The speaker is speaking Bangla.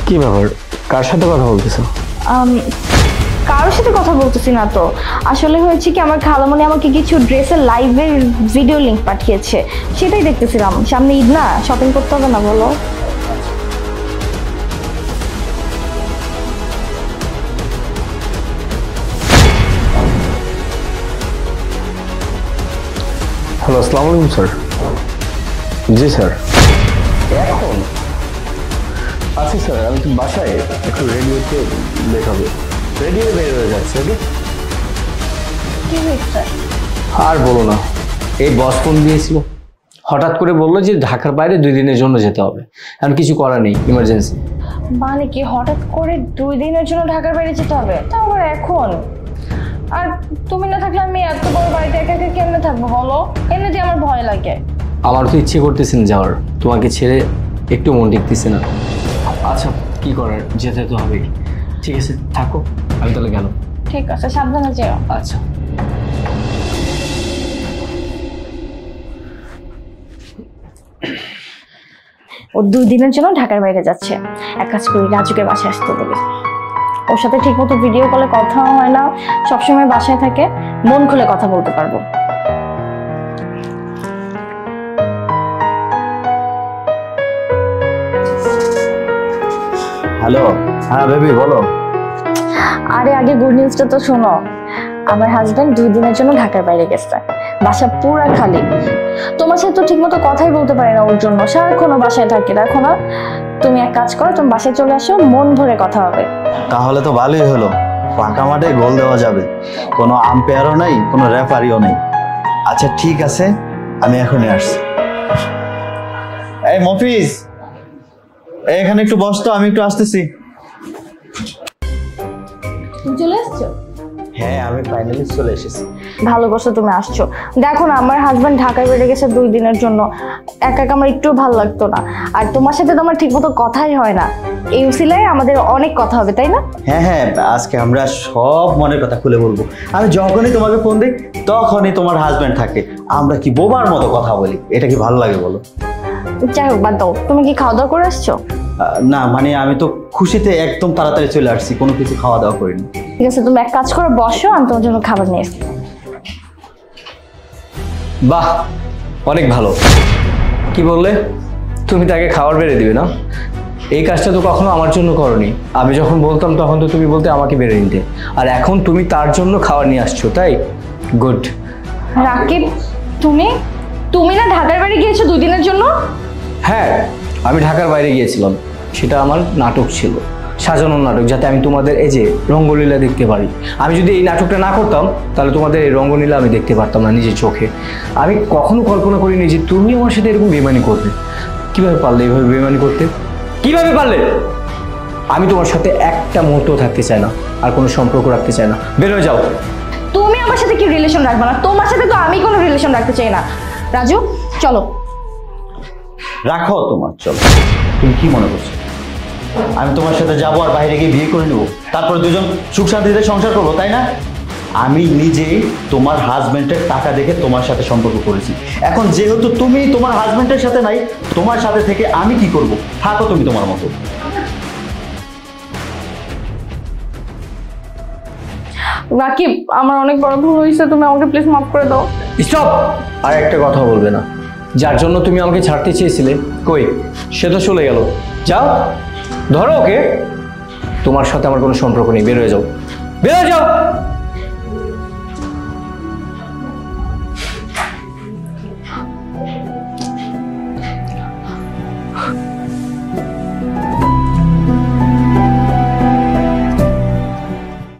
কি ব্যাপার, কার সাথে কথা বলতেছো? কারোর সাথে কথা বলতেছি না তো। আসলে হয়েছে কি, আমার খালামণি আমাকে কিছু ড্রেসের লাইভের ভিডিও লিংক পাঠিয়েছে, সেটাই দেখতেছিলাম। সামনে ঈদ না, শপিং করতে হবে না বলো? হ্যালো, আসসালামু আলাইকুম স্যার। জি স্যার, এখন আচ্ছা স্যার, আমি তো বাসায় একটু রেডিওতে লেট হবে, রেডিও বের হয়ে যাচ্ছে। ওকে, কি হয়েছে? আর বলো না, এই বস ফোন দিয়েছিল, হঠাৎ করে বললো যে ঢাকার বাইরে 2 দিনের জন্য যেতে হবে। এখন কিছু করার নেই, ইমার্জেন্সি। মানে কি, হঠাৎ করে 2 দিনের জন্য ঢাকার বাইরে যেতে হবে, তা আবার এখন? আর তুমি না থাকলে আমি এত বড় বাড়িতে একা একা কেমনে থাকবো বলো? এমনিতে আমার ভয় লাগে। আমার তো ইচ্ছে করতেছে না যাওয়ার, তোমাকে ছেড়ে একটু মন টিকতেছে না। আচ্ছা, কি করার, যেতে তো হবেই। ঠিক আছে, থাকো, আমি তাহলে গেলাম। ঠিক আছে, সাবধানে যেও। আচ্ছা। ও 2 দিনের জন্য ঢাকার বাইরে যাচ্ছে। এক কাজ করি, রাজুকে বাসায় আসতে বলি। ওর সাথে ঠিক মতো ভিডিও কলে কথা হয় না, সবসময় বাসায় থাকে, মন খুলে কথা বলতে পারবো। হ্যালো, হ্যাঁ বেবি বলো। আরে আগে গুড নিউজটা তো শোনো। আমার হাজবেন্ড 2 দিনের জন্য ঢাকার বাইরে গেছে, বাসা পুরা খালি। তোমার সাথে তো ঠিক মতো কথাই বলতে পারে না, ওর জন্য সারাক্ষণ বাসায় থাকে। দেখো না, তুমি এক কাজ করো, তুমি বাসায় চলে আসো, মন ভরে কথা হবে। তাহলে তো ভালোই হলো, ফাঁকা মাঠে গোল দেওয়া যাবে, কোনো আম্পায়ারও নাই, কোনো রেফারিও নেই। আচ্ছা ঠিক আছে, আমি এখনই আসছি। এই মফিজ, এখানে একটু বস তো, আমি একটু আসতেছি। তুমি চলে আসছো? হ্যাঁ, আমি ফাইনালি চলে এসেছি। ভালো করছো তুমি আসছো। দেখো না, আমার হাজবেন্ড ঢাকায় বেড়ে গেছে 2 দিনের জন্য, একা একা আমার একটু ভালো লাগতো না। আর তোমার সাথে তো আমার ঠিক মতো কথাই হয় না, এই উসিলায় আমাদের অনেক কথা হবে, তাই না? হ্যাঁ হ্যাঁ, আজকে আমরা সব মনের কথা খুলে বলবো। আমি যখনই তোমাকে ফোন দিই তখনই তোমার হাজবেন্ড থাকে, আমরা কি বোবার মতো কথা বলি, এটা কি ভালো লাগে বলো? যাই হোক, বাদ দাও। তুমি কি খাওয়া দাওয়া করে আসছো? না মানে আমি তো খুশিতে একদম তাড়াতাড়ি চলে আসছি, কোনো কিছু খাওয়া দাওয়া করিনি। ঠিক আছে, তুমি এক কাজ করো, বসো, আমি তোমার জন্য খাবার নিয়ে এসছি। বাহ, অনেক ভালো। কি বললে, তুমি তাকে খাবার বেড়ে দিবে না? এই কাজটা তো কখনো আমার জন্য করনি। আমি যখন বলতাম তখন তো তুমি বলতে আমাকে বেড়ে নিতে, আর এখন তুমি তার জন্য খাবার নিয়ে আসছো, তাই? গুড। রাকিব, তুমি তুমি না ঢাকার বাড়ি গিয়েছো 2 দিনের জন্য? হ্যাঁ, আমি ঢাকার বাইরে গিয়েছিলাম, সেটা আমার নাটক ছিল, সাজানোর নাটক, যাতে আমি তোমাদের এই যে রঙ্গলীলা দেখতে পারি। আমি যদি এই নাটকটা না করতাম তাহলে তোমাদের এই রঙ্গলীলা আমি দেখতে পারতাম না নিজের চোখে। আমি কখনো কল্পনা করিনি যে তুমি আমার সাথে এরকম বেইমানি করবে। কিভাবে পারলে এইভাবে বেইমানি করতে? কিভাবে পারলে? আমি তোমার সাথে একটা মুহূর্ত থাকতে চাই না, আর কোনো সম্পর্ক রাখতে চাই না। বের হয়ে যাও। তুমি আমার সাথে কি রিলেশন রাখবে না? তোমার সাথে তো আমি কোনো রিলেশন রাখতে চাই না। রাজু, চলো। রাখো তোমার, চলো। তুমি কি মনে করছো আমি তোমার সাথে যাবো আর বাইরে গিয়ে বিয়ে করে নেবো, তারপর দুজন সুখ শান্তিতে সংসার করবো, তাই না? আমি নিজেই তোমার হাজবেন্ডের টাকা দেখে তোমার সাথে সম্পর্ক করেছি। এখন যেহেতু তুমি তোমার হাজবেন্ডের সাথে নাই, তোমার সাথে থেকে আমি কি করব? থাকো তুমি তোমার মতো। রাকিব, আমার অনেক বড় ভুল হয়েছে, তুমি আমাকে প্লিজ মাফ করে দাও। স্টপ! আর একটা কথা বলবে না। যার জন্য তুমি আমাকে ছাড়তে চেয়েছিলে, কই সে তো চলে গেল। যাও, ধরো ওকে। তোমার সাথে আমার কোনো সম্পর্ক নেই, বের হয়ে যাও, বের হয়ে যাও।